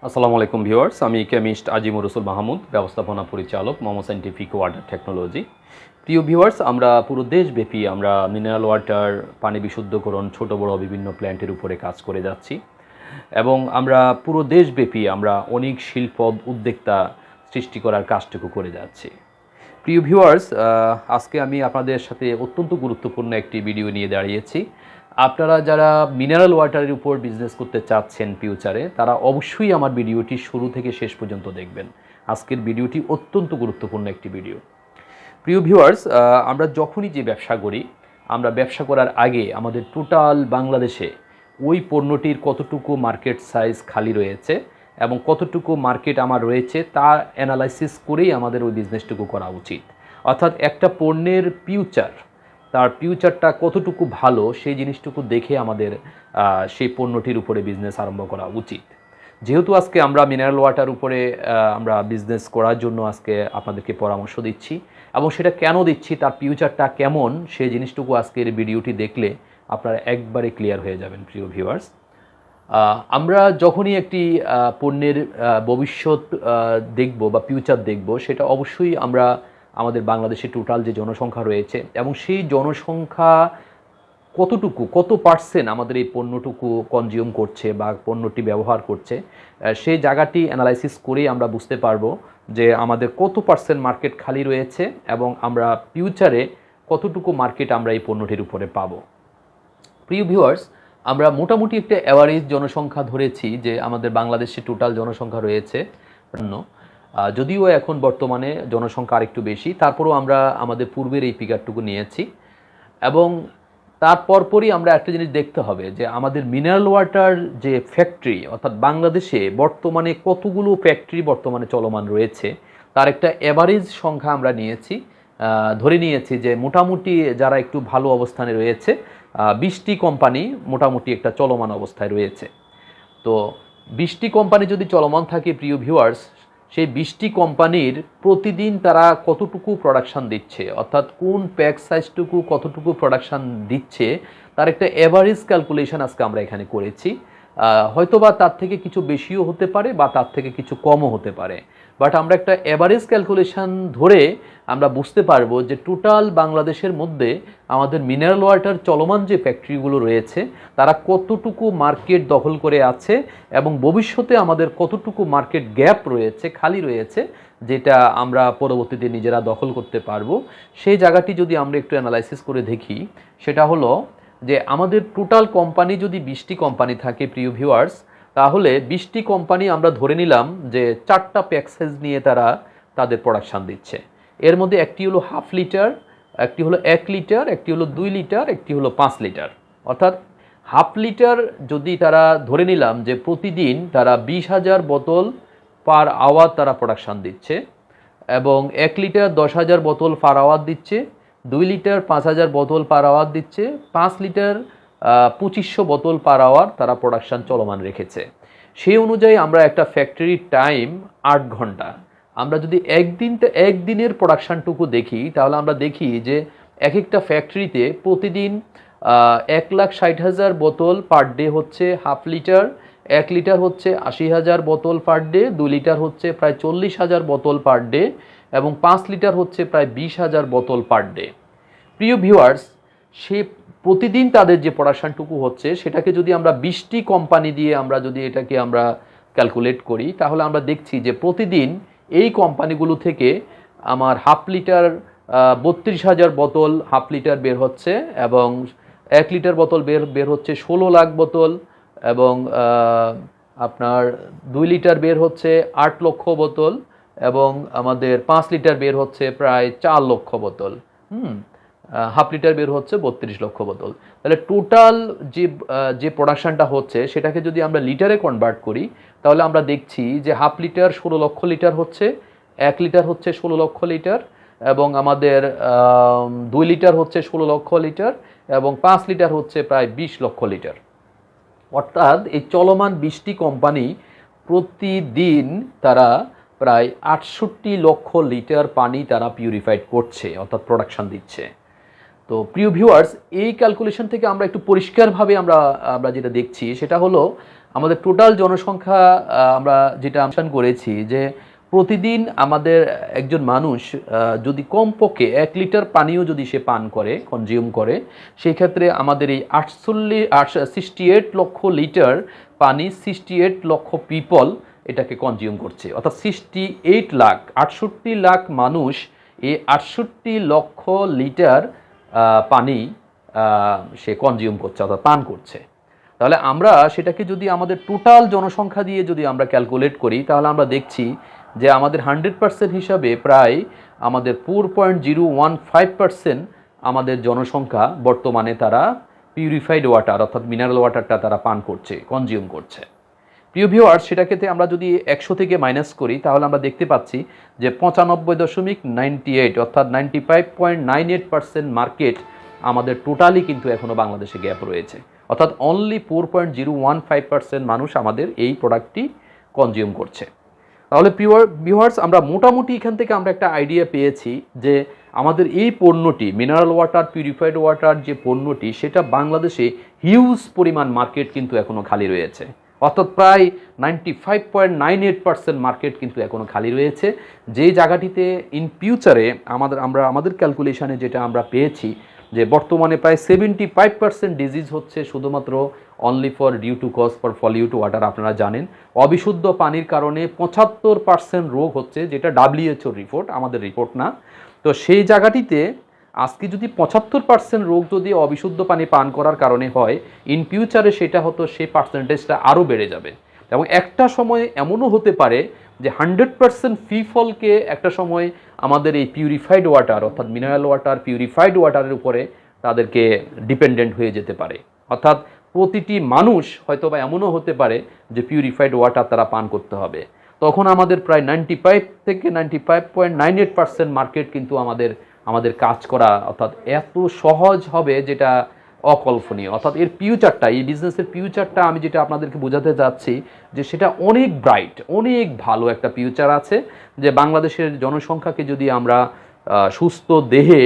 আসসালামু আলাইকুম ভিউয়ার্স, আমি কেমিস্ট আজিমুর রসুল মাহমুদ, ব্যবস্থাপনা পরিচালক মোমো সায়েন্টিফিক ওয়াটার টেকনোলজি। প্রিয় ভিউয়ার্স, আমরা পুরো দেশব্যাপী আমরা মিনারেল ওয়াটার, পানি বিশুদ্ধকরণ, ছোট বড় বিভিন্ন প্ল্যান্টের উপরে কাজ করে যাচ্ছি এবং আমরা পুরো দেশব্যাপী আমরা অনেক শিল্প উদ্যোক্তা সৃষ্টি করার কাজটুকু করে যাচ্ছি। প্রিয় ভিউয়ার্স, আজকে আমি আপনাদের সাথে অত্যন্ত গুরুত্বপূর্ণ একটি ভিডিও নিয়ে দাঁড়িয়েছি। আপনারা যারা মিনারেল ওয়াটারের উপর বিজনেস করতে চাচ্ছেন ফিউচারে, তারা অবশ্যই আমার ভিডিওটি শুরু থেকে শেষ পর্যন্ত দেখবেন। আজকের ভিডিওটি অত্যন্ত গুরুত্বপূর্ণ একটি ভিডিও। প্রিয় ভিউয়ার্স, আমরা যখনই যে ব্যবসা করি, আমরা ব্যবসা করার আগে আমাদের টোটাল বাংলাদেশে ওই পণ্যটির কতটুকু মার্কেট সাইজ খালি রয়েছে এবং কতটুকু মার্কেট আমার রয়েছে তা অ্যানালাইসিস করেই আমাদের ওই বিজনেসটুকু করা উচিত। অর্থাৎ একটা পণ্যের ফিউচার, তার ফিউচারটা কতটুকু ভালো সেই জিনিসটুকু দেখে আমাদের সেই পণ্যটির উপরে বিজনেস আরম্ভ করা উচিত। যেহেতু আজকে আমরা মিনারেল ওয়াটার উপরে আমরা বিজনেস করার জন্য আজকে আপনাদেরকে পরামর্শ দিচ্ছি এবং সেটা কেন দিচ্ছি, তার ফিউচারটা কেমন, সেই জিনিসটুকু আজকের ভিডিওটি দেখলে আপনারা একবারে ক্লিয়ার হয়ে যাবেন। প্রিয় ভিউয়ার্স, আমরা যখনই একটি পণ্যের ভবিষ্যৎ দেখব বা ফিউচার দেখব, সেটা অবশ্যই আমরা আমাদের বাংলাদেশে টোটাল যে জনসংখ্যা রয়েছে এবং সেই জনসংখ্যা কতটুকু, কত পার্সেন্ট আমাদের এই পণ্যটুকু কনজিউম করছে বা পণ্যটি ব্যবহার করছে, সেই জায়গাটি অ্যানালাইসিস করেই আমরা বুঝতে পারবো যে আমাদের কত পার্সেন্ট মার্কেট খালি রয়েছে এবং আমরা ফিউচারে কতটুকু মার্কেট আমরা এই পণ্যটির উপরে পাবো। প্রিয় ভিউয়ার্স, আমরা মোটামুটি একটা অ্যাভারেজ জনসংখ্যা ধরেছি যে আমাদের বাংলাদেশে টোটাল জনসংখ্যা রয়েছে। যদিও এখন বর্তমানে জনসংখ্যা আরেকটু বেশি, তারপরেও আমরা আমাদের পূর্বের এই ফিগারটুকু নিয়েছি এবং তারপরই আমরা একটা জিনিস দেখতে হবে যে আমাদের মিনারেল ওয়াটার যে ফ্যাক্টরি, অর্থাৎ বাংলাদেশে বর্তমানে কতগুলো ফ্যাক্টরি বর্তমানে চলমান রয়েছে তার একটা অ্যাভারেজ সংখ্যা আমরা নিয়েছি। ধরে নিয়েছি যে মোটামুটি যারা একটু ভালো অবস্থানে রয়েছে 20টি কোম্পানি মোটামুটি একটা চলমান অবস্থায় রয়েছে। তো 20টি কোম্পানি যদি চলমান থাকে প্রিয় ভিউয়ার্স, সেই 20টি কোম্পানির প্রতিদিন তারা কতটুকু প্রোডাকশান দিচ্ছে, অর্থাৎ কোন প্যাক সাইজটুকু কতটুকু প্রোডাকশান দিচ্ছে, তার একটা অ্যাভারেজ ক্যালকুলেশন আজকে আমরা এখানে করেছি। হয়তোবা তার থেকে কিছু বেশিও হতে পারে বা তার থেকে কিছু কমও হতে পারে, বাট আমরা একটা অ্যাভারেজ ক্যালকুলেশন ধরে আমরা বুঝতে পারবো যে টোটাল বাংলাদেশের মধ্যে আমাদের মিনারেল ওয়াটার চলমান যে ফ্যাক্টরিগুলো রয়েছে তারা কতটুকু মার্কেট দখল করে আছে এবং ভবিষ্যতে আমাদের কতটুকু মার্কেট গ্যাপ রয়েছে, খালি রয়েছে, যেটা আমরা পরবর্তীতে নিজেরা দখল করতে পারবো। সেই জায়গাটি যদি আমরা একটু অ্যানালাইসিস করে দেখি, সেটা হলো যে আমাদের টোটাল কোম্পানি যদি 20টি কোম্পানি থাকে প্রিয় ভিউয়ার্স, তাহলে 20টি কোম্পানি আমরা ধরে নিলাম যে 4টা প্যাক সাইজ নিয়ে তারা তাদের প্রোডাকশান দিচ্ছে। এর মধ্যে একটি হলো 1/2 লিটার, একটি হলো 1 লিটার, একটি হলো 2 লিটার, একটি হলো 5 লিটার। অর্থাৎ 1/2 লিটার যদি তারা ধরে নিলাম যে প্রতিদিন তারা 20,000 বোতল পার আওয়ার তারা প্রোডাকশান দিচ্ছে এবং 1 লিটার 10,000 বোতল পার আওয়ার দিচ্ছে, 2 লিটার 5,000 বোতল পার আওয়ার দিচ্ছে, 5 লিটার 2,500 বোতল পার আওয়ার তারা প্রোডাকশান চলমান রেখেছে। সেই অনুযায়ী আমরা একটা ফ্যাক্টরির টাইম 8 ঘন্টা। আমরা যদি একদিনের প্রোডাকশানটুকু দেখি, তাহলে আমরা দেখি যে এক একটা ফ্যাক্টরিতে প্রতিদিন 1,60,000 বোতল পার ডে হচ্ছে 1/2 লিটার, 1 লিটার হচ্ছে 80,000 বোতল পার ডে, 2 লিটার হচ্ছে প্রায় 40,000 বোতল পার ডে এবং 5 লিটার হচ্ছে প্রায় 20,000 বোতল পার ডে। প্রিয় ভিউয়ার্স, সে প্রতিদিন তাদের যে প্রোডাকশানটুকু হচ্ছে সেটাকে যদি আমরা 20টি কোম্পানি দিয়ে আমরা যদি এটাকে আমরা ক্যালকুলেট করি, তাহলে আমরা দেখছি যে প্রতিদিন এই কোম্পানিগুলো থেকে আমার 1/2 লিটার 32,000 বোতল 1/2 লিটার বের হচ্ছে এবং 1 লিটার বোতল বের হচ্ছে 16 লাখ বোতল এবং আপনার 2 লিটার বের হচ্ছে 8 লক্ষ বোতল এবং আমাদের 5 লিটার বের হচ্ছে প্রায় 4 লক্ষ বোতল। 1/2 লিটার বের হচ্ছে 32 লক্ষ বোতল। তাহলে টোটাল যে প্রোডাকশানটা হচ্ছে সেটাকে যদি আমরা লিটারে কনভার্ট করি, তাহলে আমরা দেখছি যে 1/2 লিটার 16 লক্ষ লিটার হচ্ছে, 1 লিটার হচ্ছে 16 লক্ষ লিটার এবং আমাদের 2 লিটার হচ্ছে 16 লক্ষ লিটার এবং 5 লিটার হচ্ছে প্রায় 20 লক্ষ লিটার। অর্থাৎ এই চলমান 20টি কোম্পানি প্রতিদিন তারা প্রায় 68 লক্ষ লিটার পানি তারা পিউরিফাইড করছে, অর্থাৎ প্রোডাকশান দিচ্ছে। তো প্রিয় ভিউয়ার্স, এই ক্যালকুলেশন থেকে আমরা একটু পরিষ্কারভাবে আমরা যেটা দেখছি সেটা হলো আমাদের টোটাল জনসংখ্যা আমরা যেটা আনুমান করেছি যে প্রতিদিন আমাদের একজন মানুষ যদি কমপক্ষে 1 লিটার পানিও যদি সে পান করে, কনজিউম করে, সেই ক্ষেত্রে আমাদের এই 68 লক্ষ লিটার পানি 68 লক্ষ পিপল এটাকে কনজিউম করছে, অর্থাৎ 68 লাখ মানুষ এই 68 লক্ষ লিটার পানি সে কনজিউম করছে, অর্থাৎ পান করছে। তাহলে আমরা সেটাকে যদি আমাদের টোটাল জনসংখ্যা দিয়ে যদি আমরা ক্যালকুলেট করি, তাহলে আমরা দেখছি যে আমাদের 100% হিসাবে প্রায় আমাদের 4.015% আমাদের জনসংখ্যা বর্তমানে তারা পিউরিফাইড ওয়াটার অর্থাৎ মিনারেল ওয়াটারটা তারা পান করছে, কনজিউম করছে। প্রিয় ভিউয়ার্স, সেটাকে আমরা যদি 100 থেকে মাইনাস করি, তাহলে আমরা দেখতে পাচ্ছি যে 95.98 অর্থাৎ 95.98% মার্কেট আমাদের টোটালি কিন্তু এখনও বাংলাদেশে গ্যাপ রয়েছে, অর্থাৎ অনলি 4.015% মানুষ আমাদের এই প্রোডাক্টটি কনজিউম করছে। তাহলে প্রিয় ভিউয়ার্স, আমরা মোটামুটি এখান থেকে আমরা একটা আইডিয়া পেয়েছি যে আমাদের এই পণ্যটি মিনারেল ওয়াটার, পিউরিফাইড ওয়াটার যে পণ্যটি, সেটা বাংলাদেশে হিউজ পরিমাণ মার্কেট কিন্তু এখনও খালি রয়েছে, অর্থাৎ প্রায় 95.98% মার্কেট কিন্তু এখনও খালি রয়েছে। যেই জায়গাটিতে ইন ফিউচারে আমাদের ক্যালকুলেশনে যেটা আমরা পেয়েছি যে বর্তমানে প্রায় 75% ডিজিজ হচ্ছে শুধুমাত্র only for due to cause for pollute water. আপনারা জানেন অবিশুদ্ধ পানির কারণে 75% রোগ হচ্ছে, যেটা WHO রিপোর্ট, আমাদের রিপোর্ট না। তো সেই জায়গাটিতে আজকে যদি 75% রোগ যদি অবিশুদ্ধ পানি পান করার কারণে হয়, ইন ফিউচারে সেটা হতো সেই পার্সেন্টেজটা আরও বেড়ে যাবে। এবং একটা সময় এমনও হতে পারে যে 100% পিপলকে একটা সময় আমাদের এই পিউরিফাইড ওয়াটার অর্থাৎ মিনারেল ওয়াটার, পিউরিফাইড ওয়াটারের উপরে তাদেরকে ডিপেন্ডেন্ট হয়ে যেতে পারে, অর্থাৎ প্রতিটি মানুষ হয়তো বা এমনও হতে পারে যে পিউরিফাইড ওয়াটার তারা পান করতে হবে। তখন আমাদের প্রায় 95 থেকে 95.98% মার্কেট কিন্তু আমাদের কাজ করা অর্থাৎ এত সহজ হবে যেটা অকল্পনীয়। অর্থাৎ এর ফিউচারটা, এই বিজনেসের ফিউচারটা আমি যেটা আপনাদেরকে বোঝাতে যাচ্ছি যে সেটা অনেক ব্রাইট, অনেক ভালো একটা ফিউচার আছে। যে বাংলাদেশের জনসংখ্যাকে যদি আমরা সুস্থ দেহে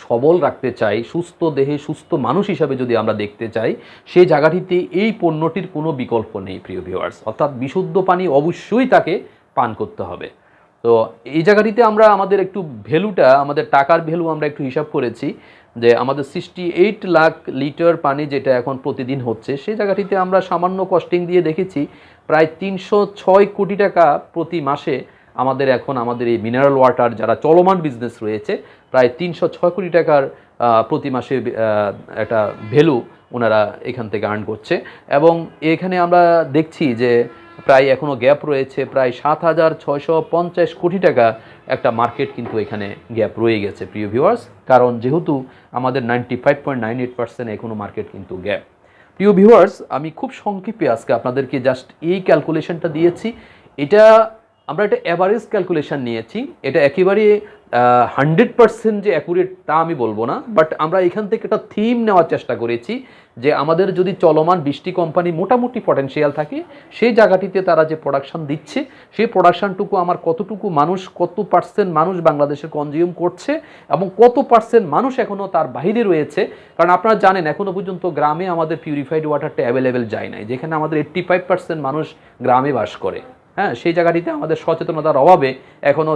সবল রাখতে চাই, সুস্থ দেহে সুস্থ মানুষ হিসাবে যদি আমরা দেখতে চাই, সেই জায়গাটিতে এই পণ্যটির কোনো বিকল্প নেই প্রিয় ভিউয়ার্স। অর্থাৎ বিশুদ্ধ পানি অবশ্যই তাকে পান করতে হবে। তো এই জায়গাটিতে আমরা আমাদের একটু ভ্যালুটা, আমাদের টাকার ভ্যালু আমরা একটু হিসাব করেছি যে আমাদের 68 লাখ লিটার পানি যেটা এখন প্রতিদিন হচ্ছে, সেই জায়গাটিতে আমরা সামান্য কস্টিং দিয়ে দেখেছি প্রায় 306 কোটি টাকা প্রতি মাসে আমাদের এই মিনারেল ওয়াটার যারা চলমান বিজনেস রয়েছে, প্রায় 306 কোটি টাকার প্রতি মাসে একটা ভ্যালু ওনারা এখান থেকে আর্ন করছে। এবং এখানে আমরা দেখছি যে প্রায় এখনও গ্যাপ রয়েছে, প্রায় 7,650 কোটি টাকা একটা মার্কেট কিন্তু এখানে গ্যাপ রয়ে গেছে প্রিয় ভিউয়ার্স, কারণ যেহেতু আমাদের 95.98% এখনও মার্কেট কিন্তু গ্যাপ। প্রিয় ভিউয়ার্স, আমি খুব সংক্ষেপে আজকে আপনাদেরকে জাস্ট এই ক্যালকুলেশনটা দিয়েছি। এটা আমরা একটা অ্যাভারেজ ক্যালকুলেশন নিয়েছি, এটা একেবারে 100% যে অ্যাকুরেট তা আমি বলবো না, বাট আমরা এখান থেকে একটা থিম নেওয়ার চেষ্টা করেছি যে আমাদের যদি চলমান 20টি কোম্পানি মোটামুটি পটেনশিয়াল থাকে, সেই জায়গাটিতে তারা যে প্রোডাকশন দিচ্ছে সেই প্রোডাকশনটুকু আমার কতটুকু মানুষ, কত পার্সেন্ট মানুষ বাংলাদেশে কনজিউম করছে এবং কত পার্সেন্ট মানুষ এখনও তার বাইরে রয়েছে। কারণ আপনারা জানেন এখনও পর্যন্ত গ্রামে আমাদের পিউরিফাইড ওয়াটারটা অ্যাভেলেবেল যায় নাই, যেখানে আমাদের 85% মানুষ গ্রামে বাস করে। হ্যাঁ, সেই জায়গাটিতে আমাদের সচেতনতার অভাবে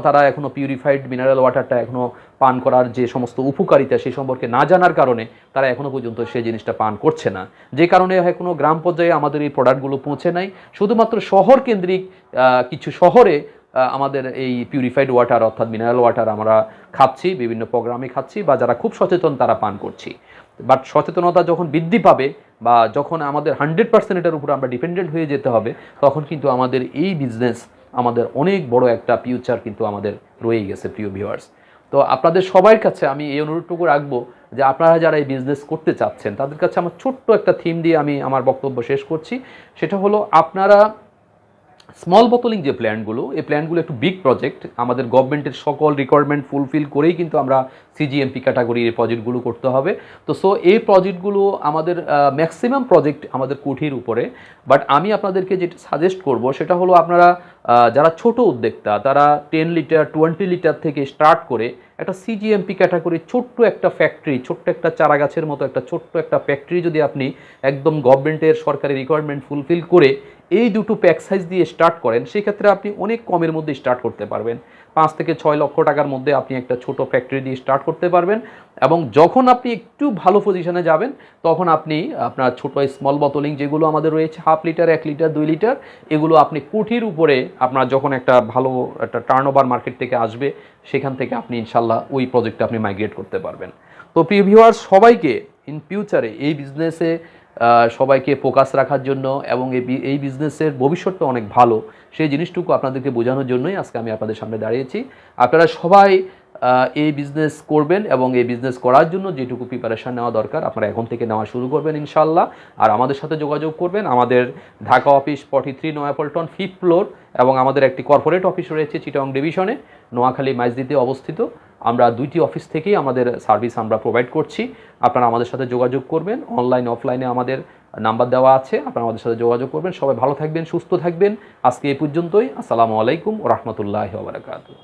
তারা এখনও পিউরিফাইড মিনারেল ওয়াটারটা এখনও পান করার যে সমস্ত উপকারিতা সেই সম্পর্কে না জানার কারণে তারা এখনও পর্যন্ত সেই জিনিসটা পান করছে না, যে কারণে এখনও গ্রাম পর্যায়ে আমাদের এই প্রোডাক্টগুলো পৌঁছে নাই। শুধুমাত্র শহর কেন্দ্রিক কিছু শহরে আমাদের এই পিউরিফাইড ওয়াটার অর্থাৎ মিনারেল ওয়াটার আমরা খাচ্ছি, বিভিন্ন প্রোগ্রামে খাচ্ছি বা যারা খুব সচেতন তারা পান করছি। বাট সচেতনতা যখন বৃদ্ধি পাবে বা যখন আমাদের 100% এটার উপর আমরা ডিপেন্ডেন্ট হয়ে যেতে হবে, তখন কিন্তু আমাদের এই বিজনেস আমাদের অনেক বড় একটা ফিউচার কিন্তু আমাদের রয়ে গেছে প্রিয় ভিউয়ার্স। তো আপনাদের সবার কাছে আমি এই অনুরোধটুকু রাখবো যে আপনারা যারা এই বিজনেস করতে চাচ্ছেন তাদের কাছে আমার ছোট্ট একটা থিম দিয়ে আমি আমার বক্তব্য শেষ করছি। সেটা হলো আপনারা স্মল বোতলিং যে প্ল্যানগুলো, এই প্ল্যানগুলো একটু বিগ প্রজেক্ট, আমাদের গভর্নমেন্টের সকল রিকোয়ারমেন্ট ফুলফিল করেই কিন্তু আমরা সিজিএমপি ক্যাটাগরির এই প্রজেক্টগুলো করতে হবে। তো এই প্রজেক্টগুলো আমাদের ম্যাক্সিমাম প্রজেক্ট আমাদের কোঠির উপরে। বাট আমি আপনাদেরকে যেটা সাজেস্ট করব সেটা হলো আপনারা যারা ছোট উদ্যোক্তা তারা 10 লিটার 20 লিটার থেকে স্টার্ট করে একটা সিজিএমপি ক্যাটাগরি ছোট্ট একটা ফ্যাক্টরি, ছোট্ট একটা চারা গাছের মতো একটা ছোট্ট একটা ফ্যাক্টরি যদি আপনি একদম গভর্নমেন্টের সরকারি রিকোয়ারমেন্ট ফুলফিল করে এই দুটো প্যাক সাইজ দিয়ে স্টার্ট করেন, সেক্ষেত্রে আপনি অনেক কমের মধ্যে স্টার্ট করতে পারবেন। 5 থেকে 6 লক্ষ টাকার মধ্যে আপনি একটা ছোট ফ্যাক্টরি দিয়ে স্টার্ট করতে পারবেন। এবং যখন আপনি একটু ভালো পজিশনে যাবেন, তখন আপনি আপনার ছোট স্মল বোতলিং যেগুলো আমাদের রয়েছে, 1/2 লিটার, 1 লিটার, 2 লিটার, এগুলো আপনি কোটির উপরে আপনার যখন একটা ভালো একটা টার্নওভার মার্কেট থেকে আসবে, সেখান থেকে আপনি ইনশাল্লাহ ওই প্রজেক্টে আপনি মাইগ্রেট করতে পারবেন। তো প্রিয় ভিউয়ার্স, সবাইকে ইন ফিউচারে এই বিজনেসে সবাইকে ফোকাস রাখার জন্য এবং এই বিজনেসের ভবিষ্যৎটা অনেক ভালো, সেই জিনিসটুকু আপনাদেরকে বোঝানোর জন্যই আজকে আমি আপনাদের সামনে দাঁড়িয়েছি। আপনারা সবাই এই বিজনেস করবেন এবং এই বিজনেস করার জন্য যেটুকু প্রিপারেশান নেওয়া দরকার আপনারা এখন থেকে নেওয়া শুরু করবেন ইনশাল্লাহ। আর আমাদের সাথে যোগাযোগ করবেন। আমাদের Dhaka office 43 Naya Paltan 5th floor, এবং আমাদের একটি কর্পোরেট অফিস রয়েছে চিটাগং ডিভিশনে, নোয়াখালী মাইজদিতে অবস্থিত। আমরা 2টি অফিস থেকেই আমাদের সার্ভিস আমরা প্রোভাইড করছি। আপনারা আমাদের সাথে যোগাযোগ করবেন। অনলাইন অফলাইনে আমাদের নাম্বার দেওয়া আছে, আপনারা আমাদের সাথে যোগাযোগ করবেন। সবাই ভালো থাকবেন, সুস্থ থাকবেন। আজকে এই পর্যন্তই। আসসালামু আলাইকুম ওয়া রাহমাতুল্লাহি ওয়া বারাকাতুহু।